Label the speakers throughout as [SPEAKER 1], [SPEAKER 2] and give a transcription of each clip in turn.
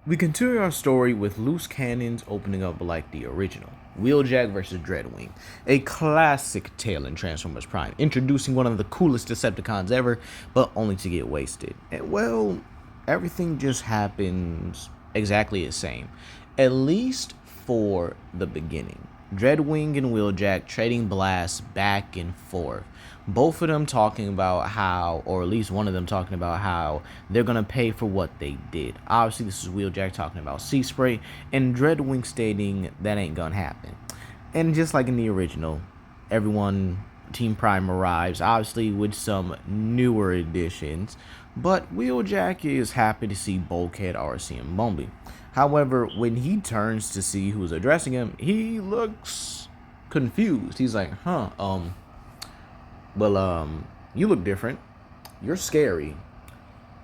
[SPEAKER 1] We continue our story with loose cannons opening up like the original. Wheeljack versus Dreadwing, a classic tale in Transformers Prime, introducing one of the coolest Decepticons ever, but only to get wasted. And well, everything just happens exactly the same, at least for the beginning. Dreadwing and Wheeljack trading blasts back and forth. Both of them talking about how, or at least one of them talking about how they're gonna pay for what they did. Obviously, this is Wheeljack talking about sea spray, and Dreadwing stating that ain't gonna happen. And just like in the original, everyone, Team Prime arrives, obviously with some newer additions, but Wheeljack is happy to see Bulkhead, RC, and Bumblebee. However, when he turns to see who's addressing him, he looks confused. He's like, you look different. You're scary.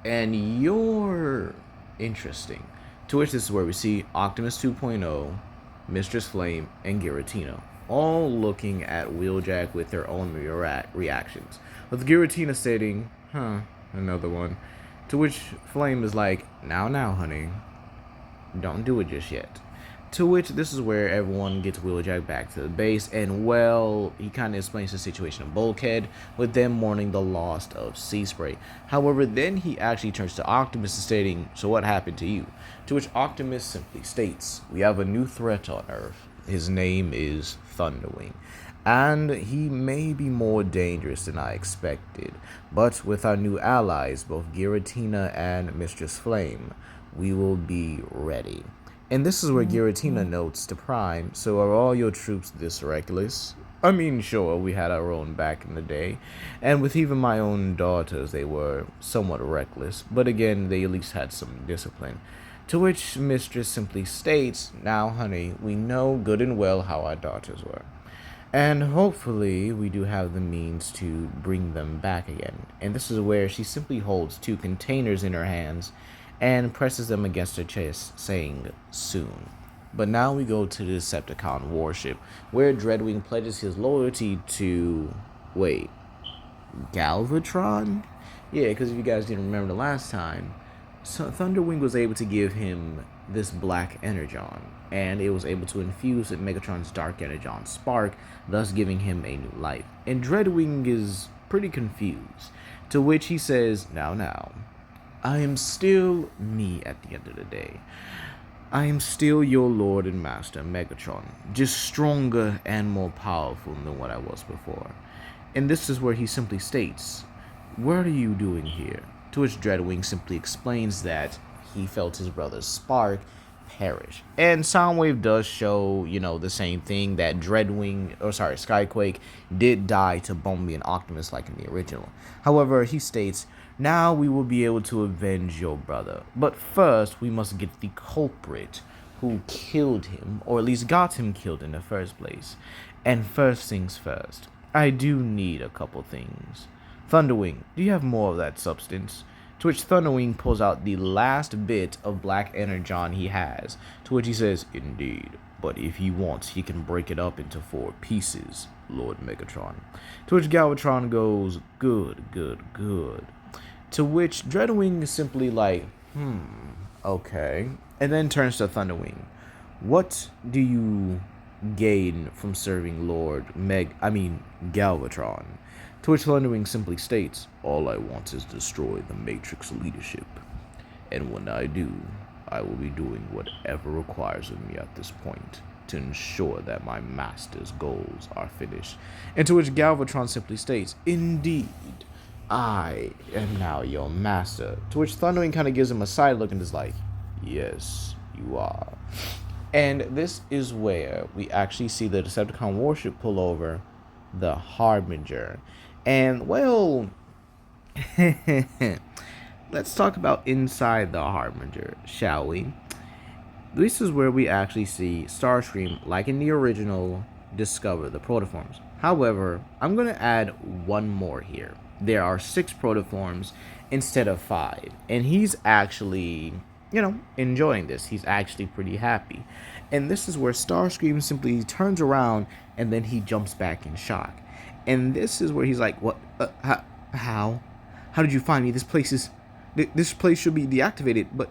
[SPEAKER 1] And you're interesting. To which this is where we see Optimus 2.0, Mistress Flame, and Giratina, all looking at Wheeljack with their own reactions. With Giratina stating, another one. To which Flame is like, now, honey. Don't do it just yet. To which this is where everyone gets Wheeljack back to the base, and well, he kind of explains the situation of Bulkhead, with them mourning the loss of Sea Spray. However, then he actually turns to Optimus stating, so what happened to you? To which Optimus simply states, we have a new threat on Earth. His name is Thunderwing, and he may be more dangerous than I expected, but with our new allies, both Giratina and Mistress Flame, we will be ready. And this is where Giratina notes to Prime, so are all your troops this reckless? I mean, sure, we had our own back in the day, and with even my own daughters, they were somewhat reckless, but again, they at least had some discipline. To which Mistress simply states, now, honey, we know good and well how our daughters were. And hopefully, we do have the means to bring them back again. And this is where she simply holds two containers in her hands and presses them against her chest, saying, soon. But now we go to the Decepticon warship, where Dreadwing pledges his loyalty to, Galvatron? Yeah, because if you guys didn't remember the last time, so Thunderwing was able to give him this black energon, and it was able to infuse with Megatron's dark energon spark, thus giving him a new life. And Dreadwing is pretty confused, to which he says, now, I am still me at the end of the day. I am still your lord and master, Megatron, just stronger and more powerful than what I was before. And this is where he simply states, what are you doing here? To which Dreadwing simply explains that he felt his brother's spark perish. And Soundwave does show, the same thing, that Skyquake did die to Bumblebee and Optimus like in the original. However, he states, now we will be able to avenge your brother. But first, we must get the culprit who killed him, or at least got him killed in the first place. And first things first, I do need a couple things. Thunderwing, do you have more of that substance? To which Thunderwing pulls out the last bit of black energon he has. To which he says, indeed, but if he wants, he can break it up into 4 pieces, Lord Megatron. To which Galvatron goes, good. To which Dreadwing is simply like, okay. And then turns to Thunderwing. What do you gain from serving Galvatron? To which Thunderwing simply states, all I want is to destroy the Matrix leadership. And when I do, I will be doing whatever requires of me at this point to ensure that my master's goals are finished. And to which Galvatron simply states, indeed, I am now your master. To which Thunderwing kind of gives him a side look and is like, yes, you are. And this is where we actually see the Decepticon warship pull over the Harbinger. And, well, let's talk about inside the Harbinger, shall we? This is where we actually see Starscream, like in the original, discover the protoforms. However, I'm going to add one more here. There are 6 protoforms instead of 5. And he's actually, enjoying this. He's actually pretty happy. And this is where Starscream simply turns around and then he jumps back in shock. And this is where he's like, what? How? How did you find me? This place should be deactivated, but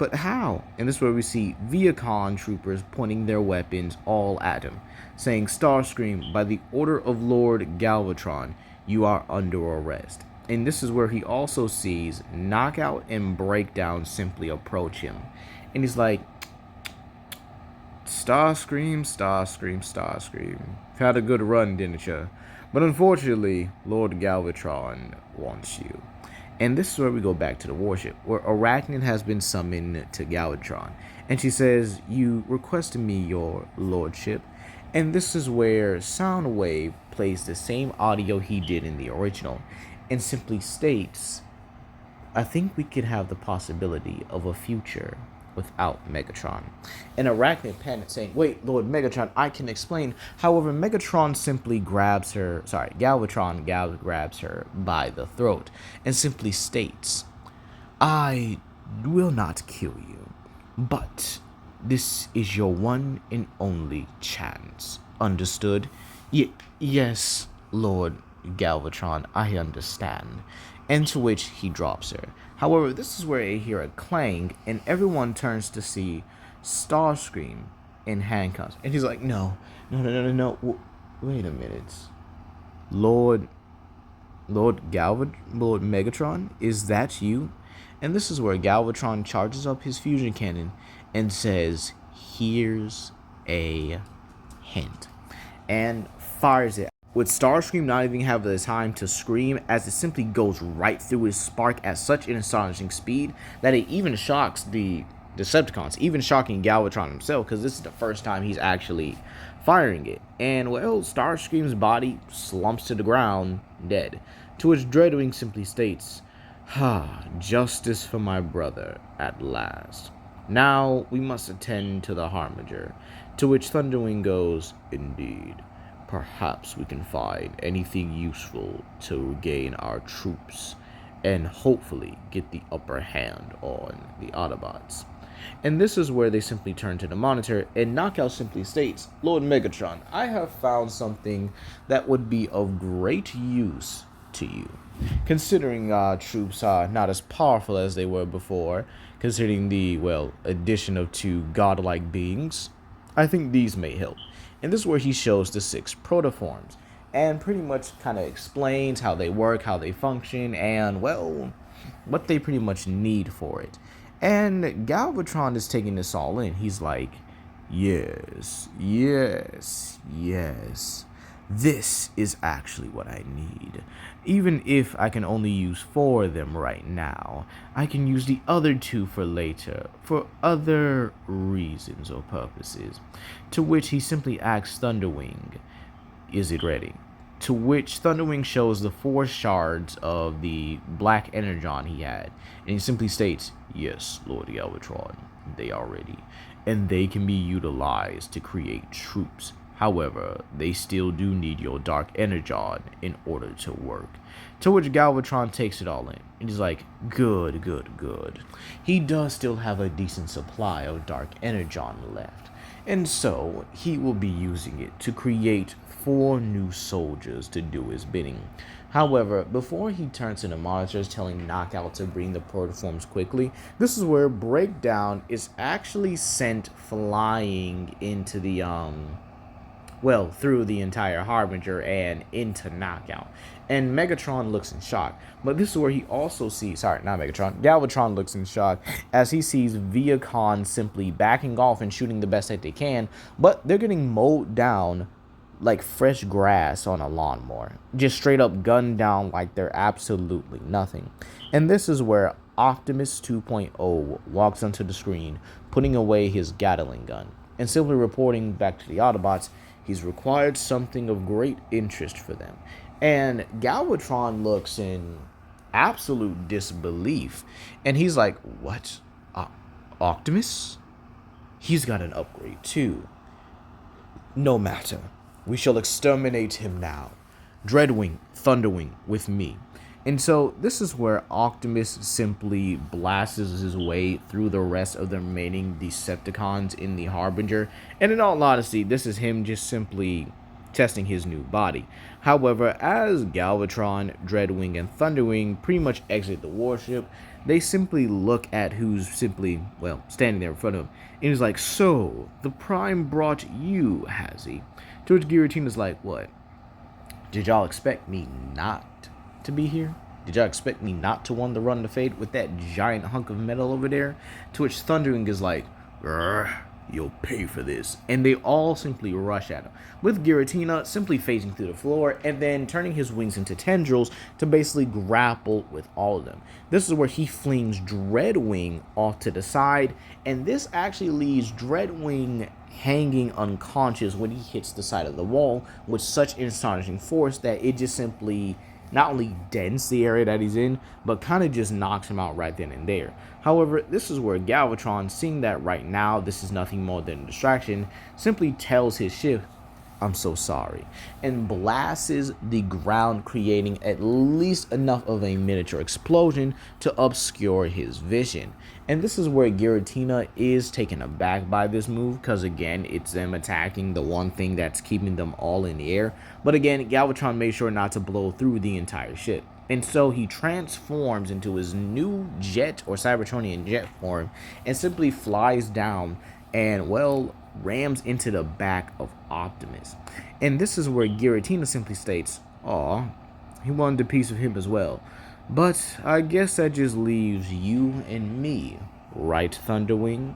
[SPEAKER 1] But how? And this is where we see Viacon troopers pointing their weapons all at him, saying, Starscream, by the order of Lord Galvatron, you are under arrest. And this is where he also sees Knockout and Breakdown simply approach him. And he's like, Starscream, Starscream, Starscream. Had a good run, didn't you? But unfortunately, Lord Galvatron wants you. And this is where we go back to the warship, where Arachnid has been summoned to Galvatron. And she says, you requested me, your lordship. And this is where Soundwave plays the same audio he did in the original, and simply states, I think we could have the possibility of a future without Megatron. And Arachnid panics, saying, wait, Lord Megatron, I can explain. However, Megatron simply grabs her, Galvatron grabs her by the throat and simply states, I will not kill you, but this is your one and only chance. Understood? Yes, Lord Galvatron, I understand. And to which he drops her. However, this is where I hear a clang, and everyone turns to see Starscream in handcuffs. And he's like, no. Wait a minute. Lord Megatron, is that you? And this is where Galvatron charges up his fusion cannon and says, here's a hint. And fires it, with Starscream not even having the time to scream, as it simply goes right through his spark at such an astonishing speed that it even shocks the Decepticons, even shocking Galvatron himself, because this is the first time he's actually firing it. And, well, Starscream's body slumps to the ground, dead. To which Dreadwing simply states, justice for my brother at last. Now we must attend to the Harbinger. To which Thunderwing goes, indeed. Perhaps we can find anything useful to regain our troops and hopefully get the upper hand on the Autobots. And this is where they simply turn to the monitor, and Knockout simply states, Lord Megatron, I have found something that would be of great use to you. Considering troops are not as powerful as they were before, considering the, addition of two godlike beings, I think these may help. And this is where he shows the 6 protoforms and pretty much kind of explains how they work, how they function, and, what they pretty much need for it. And Galvatron is taking this all in. He's like, yes. This is actually what I need. Even if I can only use 4 of them right now, I can use the other 2 for later, for other reasons or purposes. To which he simply asks Thunderwing, is it ready? To which Thunderwing shows the 4 shards of the black energon he had, and he simply states, yes, Lord Galvatron, they are ready, and they can be utilized to create troops. However, they still do need your dark energon in order to work. To which Galvatron takes it all in, and he's like, good. He does still have a decent supply of dark energon left, and so he will be using it to create 4 new soldiers to do his bidding. However, before he turns to the monitors telling Knockout to bring the protoforms quickly, this is where Breakdown is actually sent flying into the through the entire Harbinger and into Knockout. And Megatron looks in shock. But this is where he also sees, Galvatron looks in shock as he sees Viacon simply backing off and shooting the best that they can, but they're getting mowed down like fresh grass on a lawnmower. Just straight up gunned down like they're absolutely nothing. And this is where Optimus 2.0 walks onto the screen, putting away his Gatling gun, and simply reporting back to the Autobots, he's required something of great interest for them. And Galvatron looks in absolute disbelief. And he's like, what? Optimus? He's got an upgrade too. No matter. We shall exterminate him now. Dreadwing, Thunderwing, with me. And so this is where Optimus simply blasts his way through the rest of the remaining Decepticons in the Harbinger. And in all honesty, this is him just simply testing his new body. However, as Galvatron, Dreadwing, and Thunderwing pretty much exit the warship, they simply look at who's simply, well, standing there in front of him. And he's like, "So, the Prime brought you, has he?" To which Giratina's like, "What? Did y'all expect me not to be here? Did y'all expect me not to want to run the fade with that giant hunk of metal over there?" To which Thundering is like, "You'll pay for this." And they all simply rush at him, with Giratina simply phasing through the floor and then turning his wings into tendrils to basically grapple with all of them. This is where he flings Dreadwing off to the side, and this actually leaves Dreadwing hanging unconscious when he hits the side of the wall with such astonishing force that it just simply not only dents the area that he's in, but kind of just knocks him out right then and there. However, this is where Galvatron, seeing that right now this is nothing more than a distraction, simply tells his ship, "I'm so sorry," and blasts the ground, creating at least enough of a miniature explosion to obscure his vision. And this is where Giratina is taken aback by this move, because again, it's them attacking the one thing that's keeping them all in the air. But again, Galvatron made sure not to blow through the entire ship. And so he transforms into his new jet or Cybertronian jet form and simply flies down and, well, rams into the back of Optimus. And this is where Giratina simply states, "Aw, he wanted a piece of him as well. But I guess that just leaves you and me, right, Thunderwing?"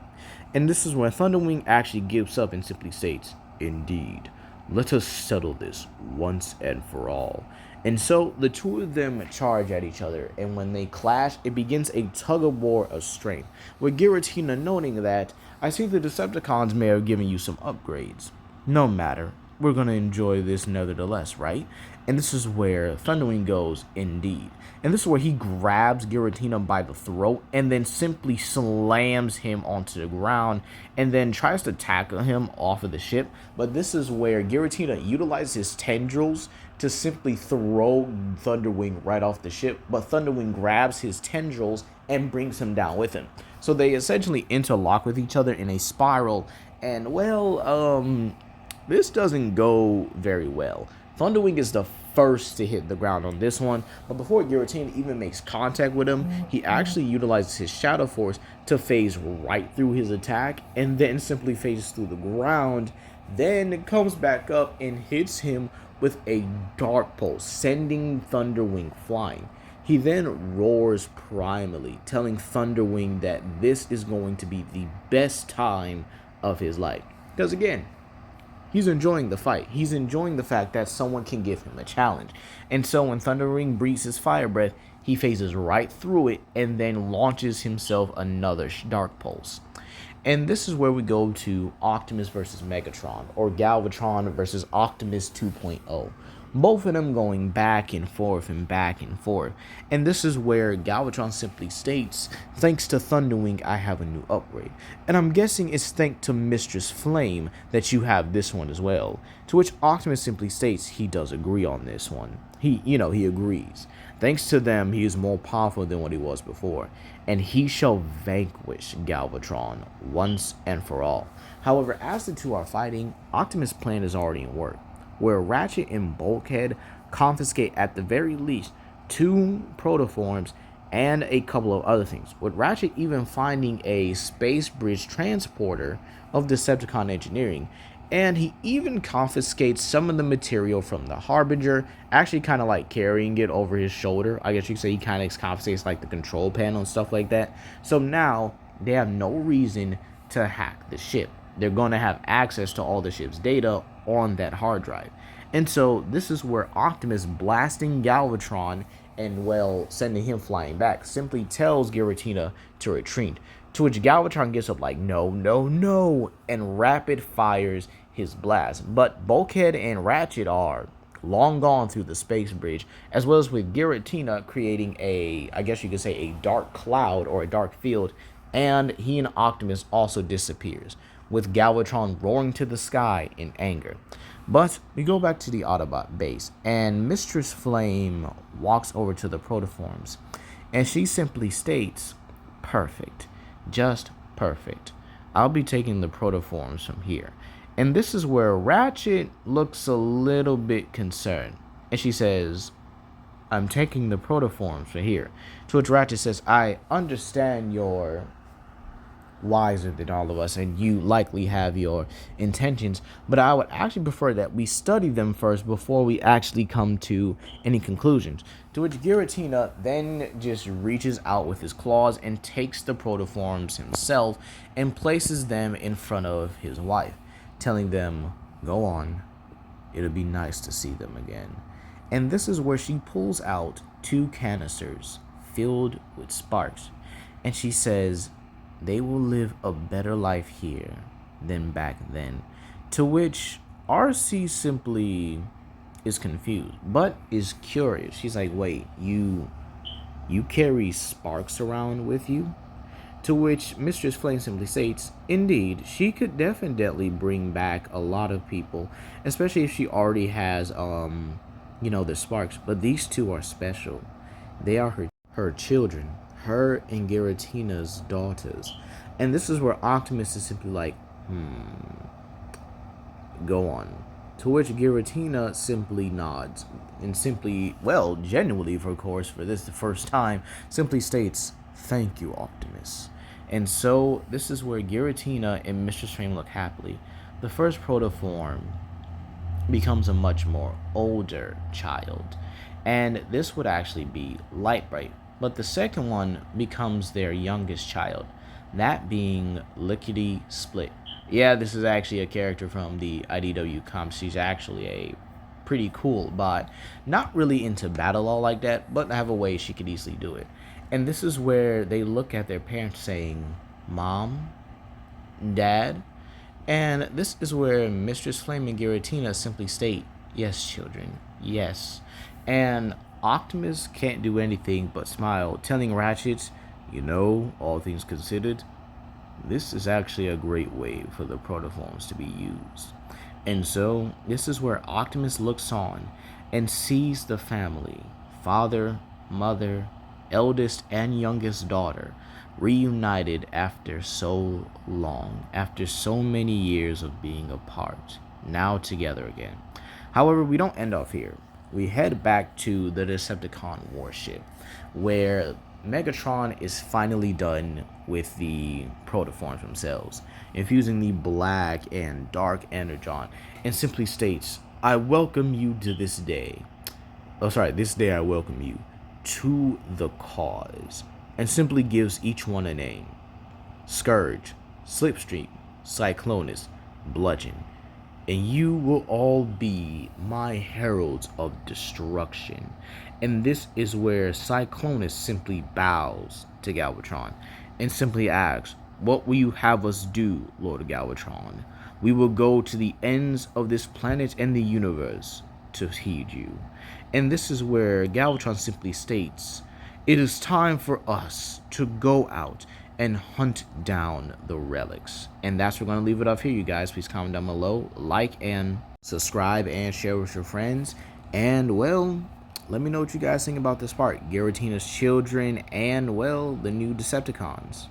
[SPEAKER 1] And this is where Thunderwing actually gives up and simply states, "Indeed, let us settle this once and for all." And so the two of them charge at each other, and when they clash, it begins a tug-of-war of strength, with Giratina noting that, "I see the Decepticons may have given you some upgrades. No matter, we're going to enjoy this nevertheless, right?" And this is where Thunderwing goes, "Indeed." And this is where he grabs Giratina by the throat and then simply slams him onto the ground and then tries to tackle him off of the ship. But this is where Giratina utilizes his tendrils to simply throw Thunderwing right off the ship. But Thunderwing grabs his tendrils and brings him down with him. So they essentially interlock with each other in a spiral. And, well, this doesn't go very well. Thunderwing is the first to hit the ground on this one, but before Giratina even makes contact with him, he actually utilizes his Shadow Force to phase right through his attack, and then simply phases through the ground, then comes back up and hits him with a Dark Pulse, sending Thunderwing flying. He then roars primally, telling Thunderwing that this is going to be the best time of his life. Because again, he's enjoying the fight. He's enjoying the fact that someone can give him a challenge. And so when Thunderwing breathes his fire breath, he phases right through it and then launches himself another Dark Pulse. And this is where we go to Optimus versus Megatron, or Galvatron versus Optimus 2.0. Both of them going back and forth and back and forth. And this is where Galvatron simply states, "Thanks to Thunderwing, I have a new upgrade. And I'm guessing it's thanks to Mistress Flame that you have this one as well." To which Optimus simply states he does agree on this one. He agrees. Thanks to them, he is more powerful than what he was before, and he shall vanquish Galvatron once and for all. However, as the two are fighting, Optimus' plan is already in work, where Ratchet and Bulkhead confiscate at the very least 2 protoforms and a couple of other things, with Ratchet even finding a space bridge transporter of Decepticon engineering, and he even confiscates some of the material from the Harbinger, actually kind of like carrying it over his shoulder. I guess you could say he kind of confiscates like the control panel and stuff like that. So now they have no reason to hack the ship. They're going to have access to all the ship's data on that hard drive. And so this is where Optimus, blasting Galvatron and, well, sending him flying back, simply tells Giratina to retreat. To which Galvatron gets up like, "No, no, no," and rapid fires his blast. But Bulkhead and Ratchet are long gone through the space bridge, as well as with Giratina creating a, I guess you could say, a dark cloud or a dark field, and he and Optimus also disappears, with Galvatron roaring to the sky in anger. But we go back to the Autobot base, and Mistress Flame walks over to the protoforms, and she simply states, "Perfect. Just perfect. I'll be taking the protoforms from here." And this is where Ratchet looks a little bit concerned. And she says, I'm taking the protoforms for here. To which Ratchet says, I understand you're wiser than all of us and you likely have your intentions, but I would actually prefer that we study them first before we actually come to any conclusions. To which Giratina then just reaches out with his claws and takes the protoforms himself and places them in front of his wife, telling them, go on, it'll be nice to see them again. And this is where she pulls out 2 canisters filled with sparks. And she says, they will live a better life here than back then. To which RC simply is confused, but is curious. She's like, wait, you carry sparks around with you? To which Mistress Flame simply states, indeed, she could definitely bring back a lot of people, especially if she already has, the sparks. But these 2 are special. They are her children, her and Giratina's daughters. And this is where Optimus is simply like, go on. To which Giratina simply nods and simply, well, genuinely, of course, for this the first time, simply states, thank you, Optimus. And so this is where Giratina and Mistress Flame look happily. The first protoform becomes a much more older child, and this would actually be Lightbright. But the second one becomes their youngest child, that being Lickety Split. Yeah, this is actually a character from the IDW comics. She's actually a pretty cool bot. Not really into battle all like that, but have a way she could easily do it. And this is where they look at their parents saying, Mom? Dad? And this is where Mistress Flame and Giratina simply state, yes, children, yes. And Optimus can't do anything but smile, telling Ratchet, all things considered, this is actually a great way for the protoforms to be used. And so, this is where Optimus looks on and sees the family, father, mother, eldest and youngest daughter, reunited after so long, after so many years of being apart, now together again. However, we don't end off here. We head back to the Decepticon warship, where Megatron is finally done with the protoforms themselves, infusing the black and dark energon, and simply states, I welcome you to this day. This day I welcome you to the cause, and simply gives each one a name. Scourge, Slipstream, Cyclonus, Bludgeon, and you will all be my heralds of destruction. And this is where Cyclonus simply bows to Galvatron and simply asks, what will you have us do, Lord Galvatron? We will go to the ends of this planet and the universe to heed you. And this is where Galvatron simply states, it is time for us to go out and hunt down the relics. And that's where we're going to leave it off here, you guys. Please comment down below, like and subscribe and share with your friends. And, well, let me know what you guys think about this part. Giratina's children and, well, the new Decepticons.